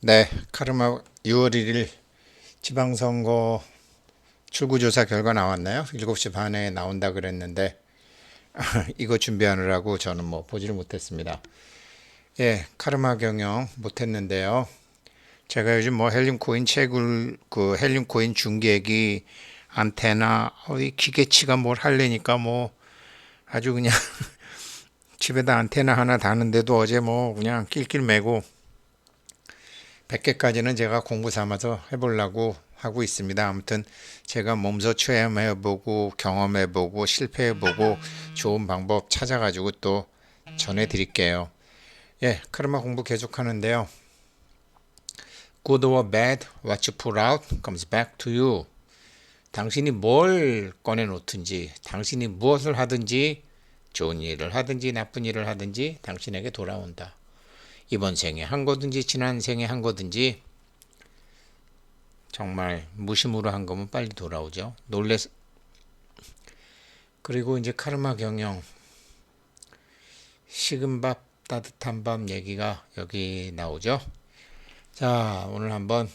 네, 카르마 6월 1일 지방선거 출구조사 결과 나왔나요? 7시 반에 나온다 그랬는데 이거 준비하느라고 저는 뭐 보지를 못했습니다. 예, 카르마 경영 못했는데요. 제가 요즘 뭐 헬륨 코인 채굴 그 헬륨 코인 중계기 안테나 이 기계치가 뭘 하려니까 뭐 아주 그냥 집에다 안테나 하나 다는데도 어제 뭐 그냥 낄낄 매고 100개까지는 제가 공부 삼아서 해보려고 하고 있습니다. 아무튼 제가 몸소 체험해보고 경험해보고 실패해보고 좋은 방법 찾아가지고 또 전해드릴게요. 예, 카르마 공부 계속하는데요. Good or bad, what you put out comes back to you. 당신이 뭘 꺼내놓든지, 당신이 무엇을 하든지, 좋은 일을 하든지 나쁜 일을 하든지 당신에게 돌아온다. 이번 생에 한 거든지 지난 생에 한 거든지 정말 무심으로 한 거면 빨리 돌아오죠. 그리고 이제 카르마 경영 식은 밥 따뜻한 밥 얘기가 여기 나오죠. 자, 오늘 한번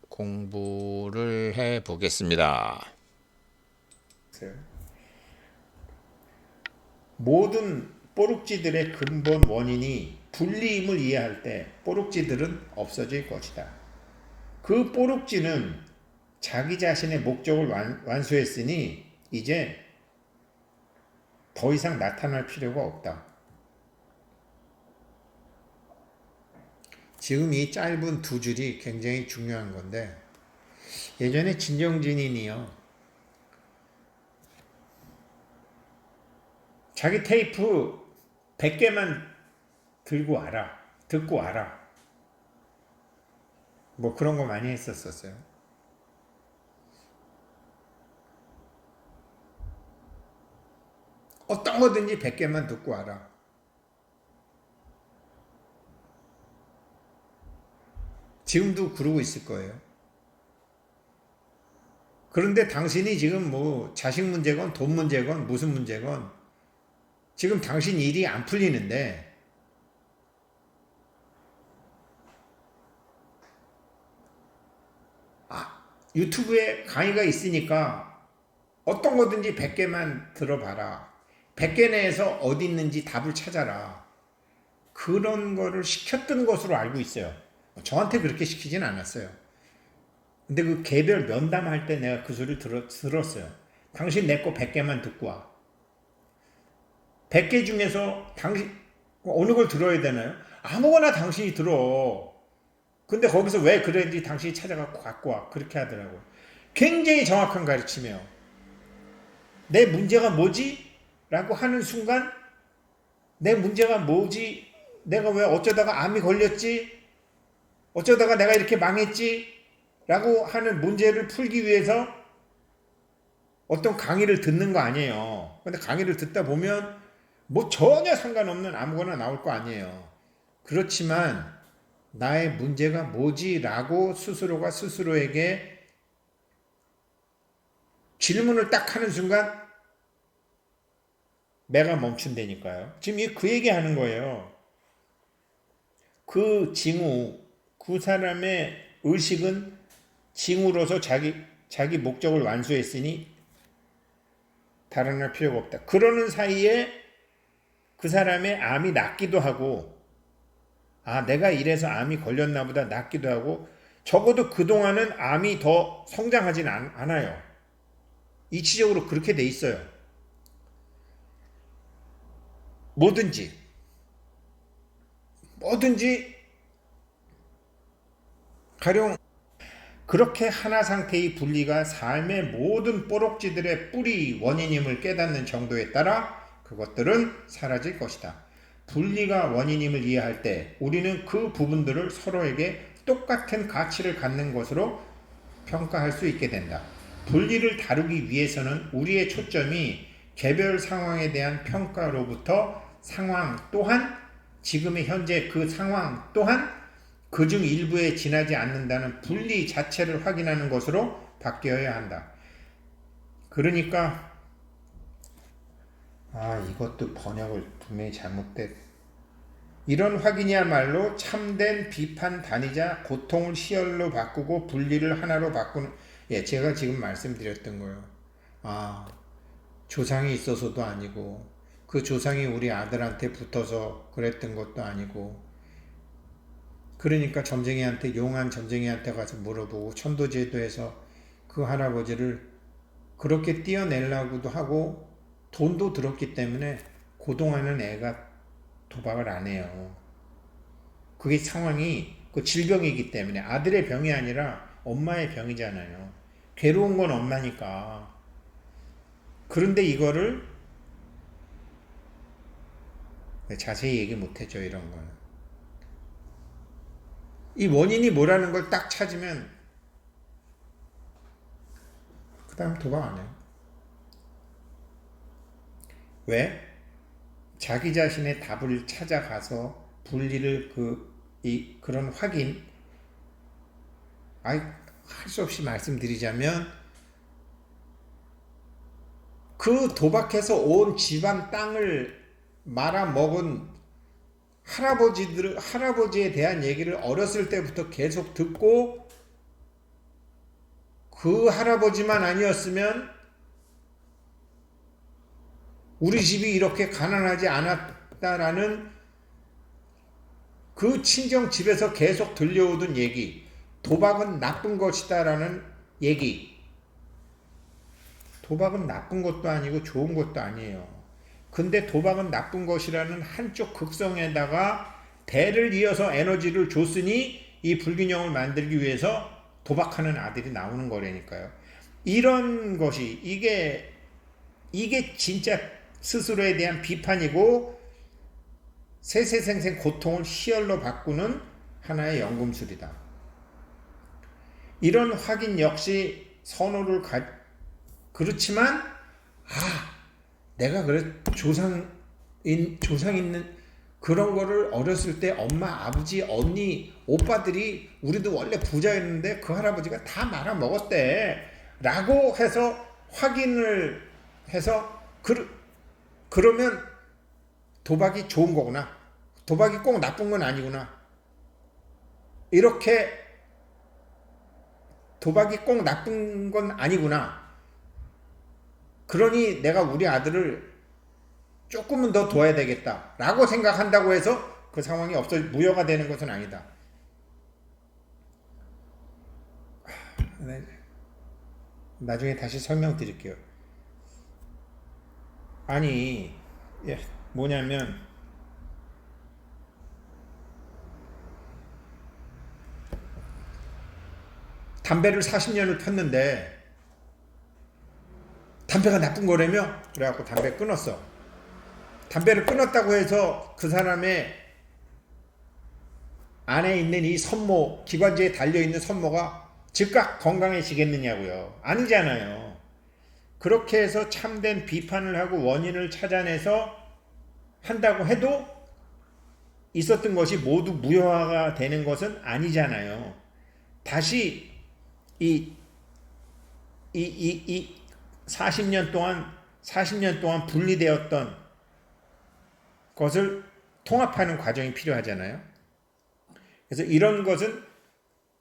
공부를 해 보겠습니다. 모든 뽀록지들의 근본 원인이 분리임을 이해할 때 뽀록지들은 없어질 것이다. 그 뽀록지는 자기 자신의 목적을 완수했으니 이제 더 이상 나타날 필요가 없다. 지금 이 짧은 두 줄이 굉장히 중요한 건데 예전에 진정진인이요. 자기 테이프 100개만 들고 와라. 듣고 와라. 뭐 그런 거 많이 했었어요. 어떤 거든지 100개만 듣고 와라. 지금도 그러고 있을 거예요. 그런데 당신이 지금 뭐 자식 문제건 돈 문제건 무슨 문제건 지금 당신 일이 안 풀리는데 유튜브에 강의가 있으니까 어떤 거든지 100개만 들어봐라. 100개 내에서 어디 있는지 답을 찾아라. 그런 거를 시켰던 것으로 알고 있어요. 저한테 그렇게 시키진 않았어요. 근데 그 개별 면담할 때 내가 그 소리를 들었어요. 당신 내 거 100개만 듣고 와. 100개 중에서 당신 어느 걸 들어야 되나요? 아무거나 당신이 들어. 근데 거기서 왜 그랬는지 당신이 찾아갖고 갖고 와. 그렇게 하더라고. 굉장히 정확한 가르침이에요. 내 문제가 뭐지? 라고 하는 순간 내 문제가 뭐지? 내가 왜 어쩌다가 암이 걸렸지? 어쩌다가 내가 이렇게 망했지? 라고 하는 문제를 풀기 위해서 어떤 강의를 듣는 거 아니에요. 근데 강의를 듣다 보면 뭐 전혀 상관없는 아무거나 나올 거 아니에요. 그렇지만 나의 문제가 뭐지? 라고 스스로가 스스로에게 질문을 딱 하는 순간 내가 멈춘다니까요. 지금 그 얘기 하는 거예요. 그 징후, 그 사람의 의식은 징후로서 자기 목적을 완수했으니 다른 할 필요가 없다. 그러는 사이에 그 사람의 암이 낫기도 하고, 내가 이래서 암이 걸렸나 보다 낫기도 하고, 적어도 그동안은 암이 더 성장하진 않아요. 이치적으로 그렇게 돼 있어요. 뭐든지 가령 그렇게 하나 상태의 분리가 삶의 모든 뽀록지들의 뿌리 원인임을 깨닫는 정도에 따라 그것들은 사라질 것이다. 분리가 원인임을 이해할 때 우리는 그 부분들을 서로에게 똑같은 가치를 갖는 것으로 평가할 수 있게 된다. 분리를 다루기 위해서는 우리의 초점이 개별 상황에 대한 평가로부터 상황 또한 지금의 현재 그 상황 또한 그중 일부에 지나지 않는다는 분리 자체를 확인하는 것으로 바뀌어야 한다. 그러니까 이것도 번역을 분명히 잘못됐. 이런 확인이야말로 참된 비판 단위자 고통을 희열로 바꾸고 분리를 하나로 바꾸는, 예, 제가 지금 말씀드렸던 거예요. 아, 조상이 있어서도 아니고 그 조상이 우리 아들한테 붙어서 그랬던 것도 아니고, 그러니까 점쟁이한테, 용한 점쟁이한테 가서 물어보고 천도제도 해서 그 할아버지를 그렇게 띄어내려고도 하고 돈도 들었기 때문에 고동하는 애가 도박을 안 해요. 그게 상황이 그 질병이기 때문에, 아들의 병이 아니라 엄마의 병이잖아요. 괴로운 건 엄마니까. 그런데 이거를 자세히 얘기 못했죠, 이런 거는. 이 원인이 뭐라는 걸 딱 찾으면 그 다음 도박 안 해요. 왜? 자기 자신의 답을 찾아가서 분리를 그런 확인, 할 수 없이 말씀드리자면, 그 도박해서 온 집안 땅을 말아먹은 할아버지에 대한 얘기를 어렸을 때부터 계속 듣고, 그 할아버지만 아니었으면 우리 집이 이렇게 가난하지 않았다라는 그 친정 집에서 계속 들려오던 얘기, 도박은 나쁜 것이다라는 얘기. 도박은 나쁜 것도 아니고 좋은 것도 아니에요. 근데 도박은 나쁜 것이라는 한쪽 극성에다가 대를 이어서 에너지를 줬으니 이 불균형을 만들기 위해서 도박하는 아들이 나오는 거라니까요. 이런 것이, 이게 진짜 스스로에 대한 비판이고 세세생생 고통을 희열로 바꾸는 하나의 연금술이다. 이런 확인 역시 그렇지만, 내가 조상 있는 그런 거를 어렸을 때 엄마, 아버지, 언니, 오빠들이 우리도 원래 부자였는데 그 할아버지가 다 말아먹었대 라고 해서 확인을 해서 그러면 도박이 좋은 거구나, 도박이 꼭 나쁜 건 아니구나, 이렇게 도박이 꼭 나쁜 건 아니구나, 그러니 내가 우리 아들을 조금은 더 둬야 되겠다 라고 생각한다고 해서 그 상황이 무효가 되는 것은 아니다. 나중에 다시 설명드릴게요. 아니, 뭐냐면, 담배를 40년을 폈는데 담배가 나쁜 거라며? 그래갖고 담배 끊었어. 담배를 끊었다고 해서 그 사람의 안에 있는 이 선모, 기관지에 달려있는 선모가 즉각 건강해지겠느냐고요. 아니잖아요. 그렇게 해서 참된 비판을 하고 원인을 찾아내서 한다고 해도 있었던 것이 모두 무효화가 되는 것은 아니잖아요. 다시 이 40년 동안 분리되었던 것을 통합하는 과정이 필요하잖아요. 그래서 이런 것은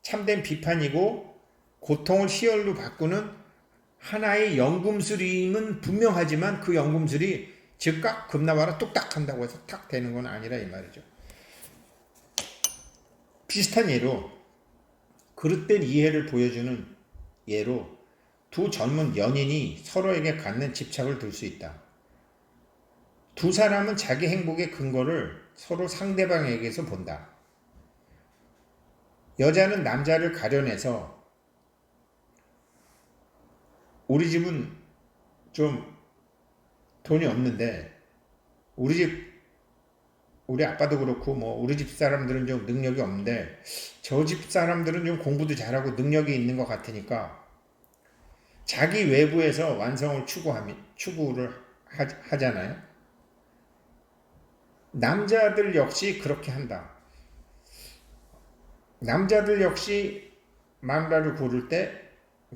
참된 비판이고 고통을 희열로 바꾸는 하나의 연금술임은 분명하지만, 그 연금술이 즉각 급나와라 뚝딱 한다고 해서 탁 되는 건 아니라 이 말이죠. 비슷한 예로, 그릇된 이해를 보여주는 예로, 두 젊은 연인이 서로에게 갖는 집착을 들 수 있다. 두 사람은 자기 행복의 근거를 서로 상대방에게서 본다. 여자는 남자를 가려내서 우리 집은 좀 돈이 없는데 우리 아빠도 그렇고 우리 집 사람들은 좀 능력이 없는데 저 집 사람들은 좀 공부도 잘하고 능력이 있는 것 같으니까 자기 외부에서 완성을 추구를 하잖아요. 남자들 역시 그렇게 한다. 남자들 역시 망라를 고를 때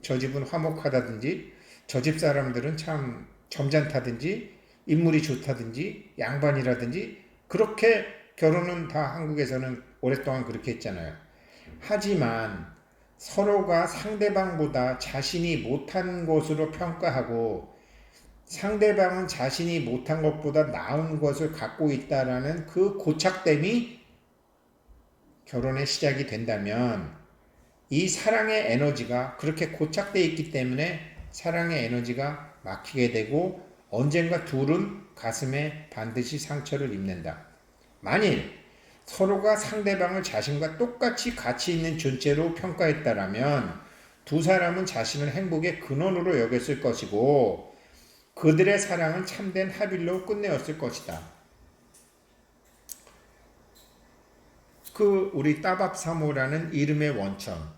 저 집은 화목하다든지 저 집 사람들은 참 점잖다든지 인물이 좋다든지 양반이라든지 그렇게 결혼은 다 한국에서는 오랫동안 그렇게 했잖아요. 하지만 서로가 상대방보다 자신이 못한 것으로 평가하고 상대방은 자신이 못한 것보다 나은 것을 갖고 있다라는 그 고착됨이 결혼의 시작이 된다면 이 사랑의 에너지가 그렇게 고착되어 있기 때문에 사랑의 에너지가 막히게 되고 언젠가 둘은 가슴에 반드시 상처를 입는다. 만일 서로가 상대방을 자신과 똑같이 가치 있는 존재로 평가했다라면 두 사람은 자신을 행복의 근원으로 여겼을 것이고 그들의 사랑은 참된 합일로 끝내었을 것이다. 그 우리 따밥사모라는 이름의 원천.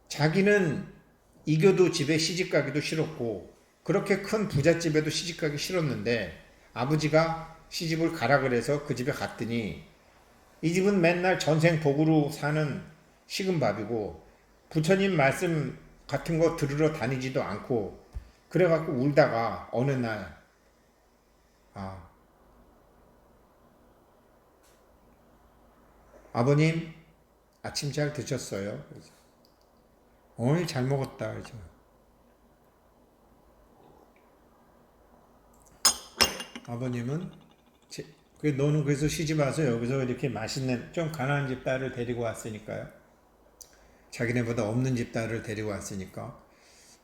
자기는 이겨도 집에 시집가기도 싫었고 그렇게 큰 부잣집에도 시집가기 싫었는데 아버지가 시집을 가라 그래서 그 집에 갔더니 이 집은 맨날 전생복으로 사는 식은 밥이고 부처님 말씀 같은 거 들으러 다니지도 않고 그래갖고 울다가 어느 날 아버님 아침 잘 드셨어요? 오늘 잘 먹었다. 그래서 아버님은 너는 그래서 시집 와서 여기서 이렇게 맛있는 좀 가난한 집 딸을 데리고 왔으니까요. 자기네보다 없는 집 딸을 데리고 왔으니까.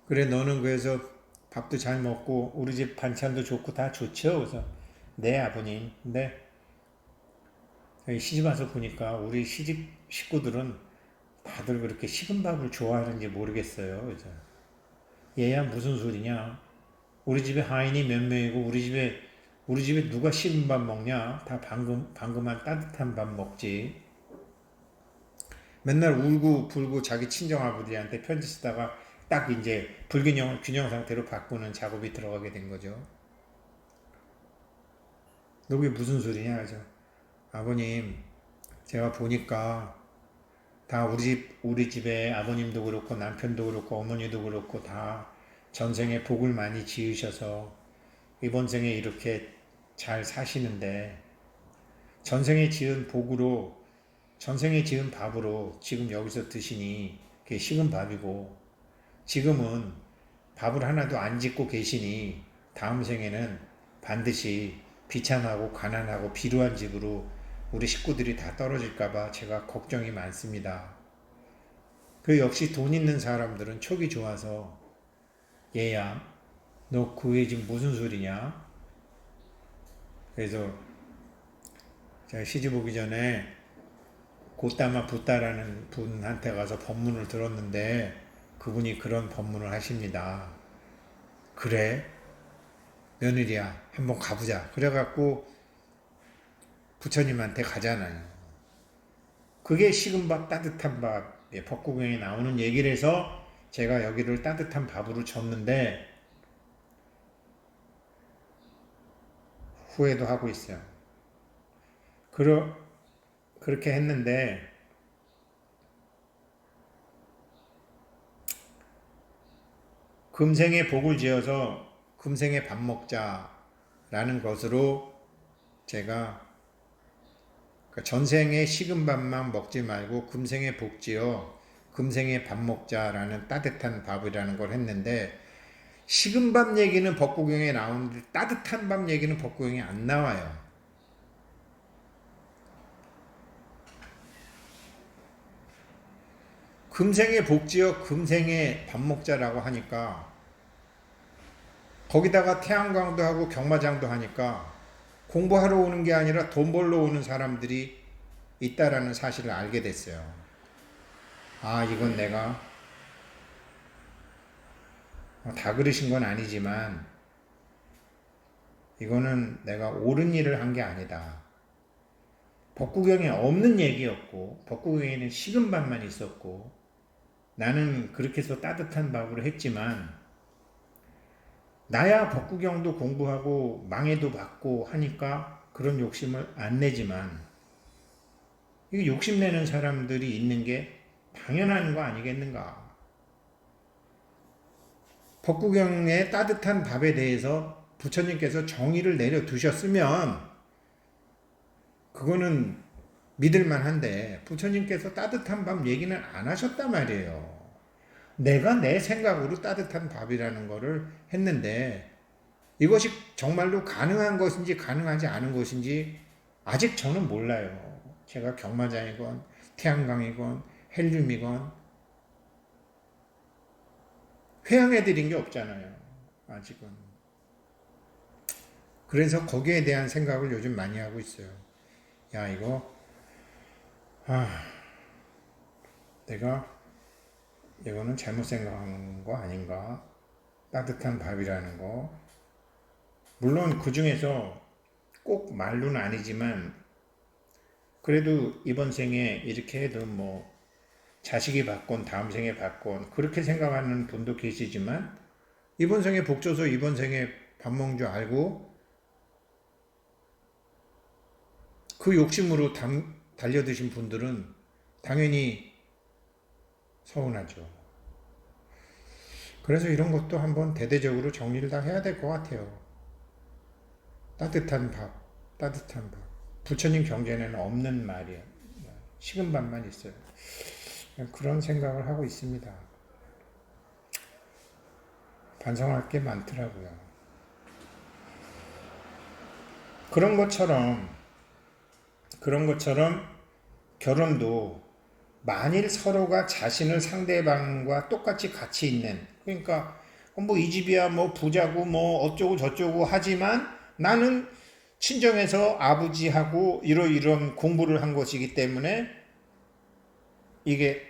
그래 너는 그래서 밥도 잘 먹고 우리 집 반찬도 좋고 다 좋죠. 그래서 네 아버님. 근데 시집 와서 보니까 우리 시집 식구들은 다들 그렇게 식은 밥을 좋아하는지 모르겠어요. 그래서 얘야 무슨 소리냐? 우리 집에 하인이 몇 명이고 우리 집에 누가 식은 밥 먹냐? 다 방금한 따뜻한 밥 먹지. 맨날 울고 불고 자기 친정 아버지한테 편지 쓰다가 딱 이제 불균형 상태로 바꾸는 작업이 들어가게 된 거죠. 너 그게 무슨 소리냐? 그래서 아버님 제가 보니까 다 우리 집에 아버님도 그렇고 남편도 그렇고 어머니도 그렇고 다 전생에 복을 많이 지으셔서 이번 생에 이렇게 잘 사시는데 전생에 지은 밥으로 지금 여기서 드시니 그게 식은 밥이고 지금은 밥을 하나도 안 짓고 계시니 다음 생에는 반드시 비참하고 가난하고 비루한 집으로 우리 식구들이 다 떨어질까봐 제가 걱정이 많습니다. 그 역시 돈 있는 사람들은 촉이 좋아서 얘야 너 그 후에 지금 무슨 소리냐? 그래서 제가 시집 오기 전에 고따마 붓다라는 분한테 가서 법문을 들었는데 그분이 그런 법문을 하십니다. 그래? 며느리야 한번 가보자. 그래갖고 부처님한테 가잖아요. 그게 식은 밥 따뜻한 밥 법구경에 나오는 얘기를 해서 제가 여기를 따뜻한 밥으로 줬는데 후회도 하고 있어요. 그렇게 했는데 금생에 복을 지어서 금생에 밥 먹자라는 것으로 제가 전생에 식은 밥만 먹지 말고 금생에 복 지어 금생에 밥 먹자라는 따뜻한 밥이라는 걸 했는데 식은 밥 얘기는 법구경에 나오는데 따뜻한 밥 얘기는 법구경에 안 나와요. 금생에 복지어 금생에 밥 먹자라고 하니까 거기다가 태양광도 하고 경마장도 하니까 공부하러 오는 게 아니라 돈 벌러 오는 사람들이 있다라는 사실을 알게 됐어요. 아 이건 내가 다 그러신 건 아니지만 이거는 내가 옳은 일을 한 게 아니다. 법구경에 없는 얘기였고 법구경에는 식은 밥만 있었고 나는 그렇게 해서 따뜻한 밥으로 했지만 나야 법구경도 공부하고 망해도 받고 하니까 그런 욕심을 안 내지만 이게 욕심내는 사람들이 있는 게 당연한 거 아니겠는가. 법구경의 따뜻한 밥에 대해서 부처님께서 정의를 내려두셨으면 그거는 믿을만 한데 부처님께서 따뜻한 밥 얘기는 안 하셨단 말이에요. 내가 내 생각으로 따뜻한 밥이라는 거를 했는데 이것이 정말로 가능한 것인지 가능하지 않은 것인지 아직 저는 몰라요. 제가 경마장이건 태양광이건 헬륨이건 회양해 드린 게 없잖아요. 아직은. 그래서 거기에 대한 생각을 요즘 많이 하고 있어요. 야, 내가 이거는 잘못 생각한 거 아닌가? 따뜻한 밥이라는 거. 물론 그 중에서 꼭 말로는 아니지만 그래도 이번 생에 이렇게 해도 뭐 자식이 받건 다음 생에 받건 그렇게 생각하는 분도 계시지만 이번 생에 복 줘서 이번 생에 밥 먹는 줄 알고 그 욕심으로 달려드신 분들은 당연히 서운하죠. 그래서 이런 것도 한번 대대적으로 정리를 다 해야 될 것 같아요. 따뜻한 밥, 따뜻한 밥. 부처님 경전에는 없는 말이에요. 식은 밥만 있어요. 그런 생각을 하고 있습니다. 반성할 게 많더라고요. 그런 것처럼 결혼도 만일 서로가 자신을 상대방과 똑같이 가치 있는, 그러니까 뭐 이 집이야 뭐 부자고 뭐 어쩌고 저쩌고 하지만 나는 친정에서 아버지하고 이런 공부를 한 것이기 때문에 이게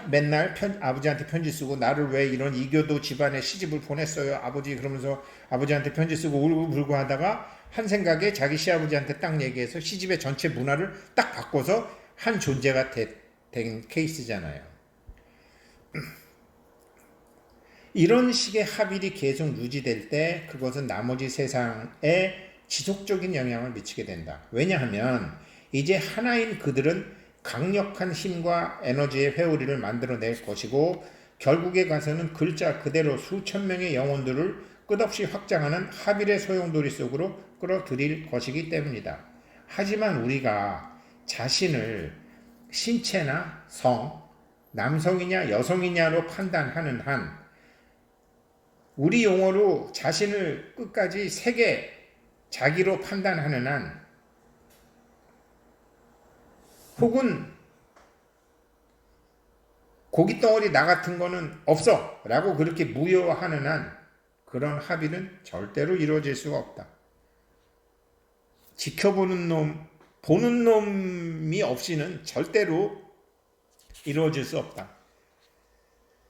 맨날 아버지한테 편지 쓰고 나를 왜 이런 이교도 집안에 시집을 보냈어요 아버지, 그러면서 아버지한테 편지 쓰고 울고불고 하다가 한 생각에 자기 시아버지한테 딱 얘기해서 시집의 전체 문화를 딱 바꿔서 한 존재가 된 케이스잖아요. 이런 식의 합일이 계속 유지될 때 그것은 나머지 세상에 지속적인 영향을 미치게 된다. 왜냐하면 이제 하나인 그들은 강력한 힘과 에너지의 회오리를 만들어낼 것이고 결국에 가서는 글자 그대로 수천 명의 영혼들을 끝없이 확장하는 합일의 소용돌이 속으로 끌어들일 것이기 때문이다. 하지만 우리가 자신을 신체나 성, 남성이냐 여성이냐로 판단하는 한 우리 용어로 자신을 끝까지 세계 자기로 판단하는 한 혹은 고깃덩어리 나 같은 거는 없어 라고 그렇게 무효화하는 한 그런 합의는 절대로 이루어질 수가 없다. 지켜보는 놈, 보는 놈이 없이는 절대로 이루어질 수 없다.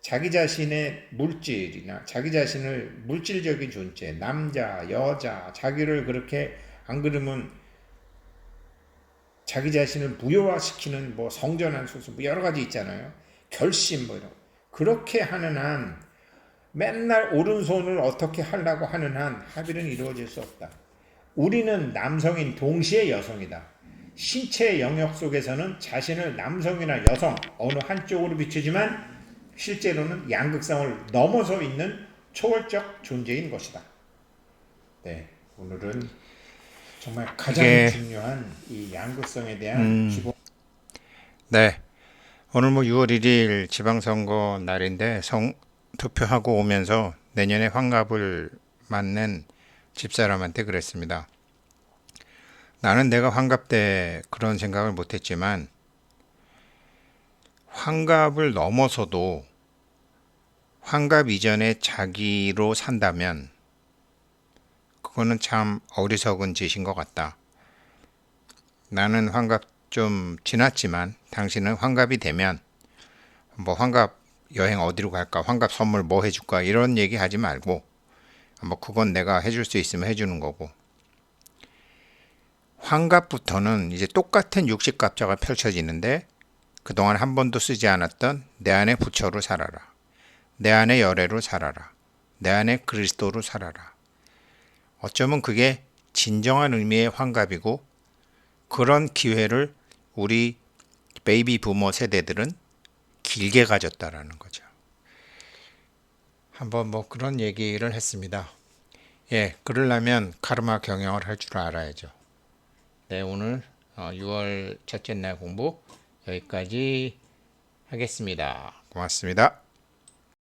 자기 자신의 물질이나 자기 자신을 물질적인 존재, 남자, 여자, 자기를 그렇게 안 그러면 자기 자신을 무효화시키는 뭐 성전환 수수 뭐 여러 가지 있잖아요. 결심 뭐 이런 그렇게 하는 한 맨날 오른손을 어떻게 하려고 하는 한 합의는 이루어질 수 없다. 우리는 남성인 동시에 여성이다. 신체 영역 속에서는 자신을 남성이나 여성 어느 한쪽으로 비추지만 실제로는 양극성을 넘어서 있는 초월적 존재인 것이다. 네, 오늘은 정말 가장 중요한 이 양극성에 대한 기본. 네, 오늘 뭐 6월 1일 지방선거 날인데 투표하고 오면서 내년에 환갑을 맞는 집사람한테 그랬습니다. 나는 내가 환갑 때 그런 생각을 못했지만 환갑을 넘어서도 환갑 이전에 자기로 산다면 그거는 참 어리석은 짓인 것 같다. 나는 환갑 좀 지났지만 당신은 환갑이 되면 뭐 환갑 여행 어디로 갈까, 환갑 선물 뭐 해줄까 이런 얘기 하지 말고 뭐 그건 내가 해줄 수 있으면 해주는 거고, 환갑부터는 이제 똑같은 육식갑자가 펼쳐지는데 그동안 한 번도 쓰지 않았던 내 안의 부처로 살아라, 내 안의 열애로 살아라, 내 안의 그리스도로 살아라. 어쩌면 그게 진정한 의미의 환갑이고 그런 기회를 우리 베이비 부모 세대들은 길게 가졌다라는 거죠. 한번 뭐 그런 얘기를 했습니다. 예, 그러려면 카르마 경영을 할 줄 알아야죠. 네, 오늘 6월 첫째 날 공부 여기까지 하겠습니다. 고맙습니다.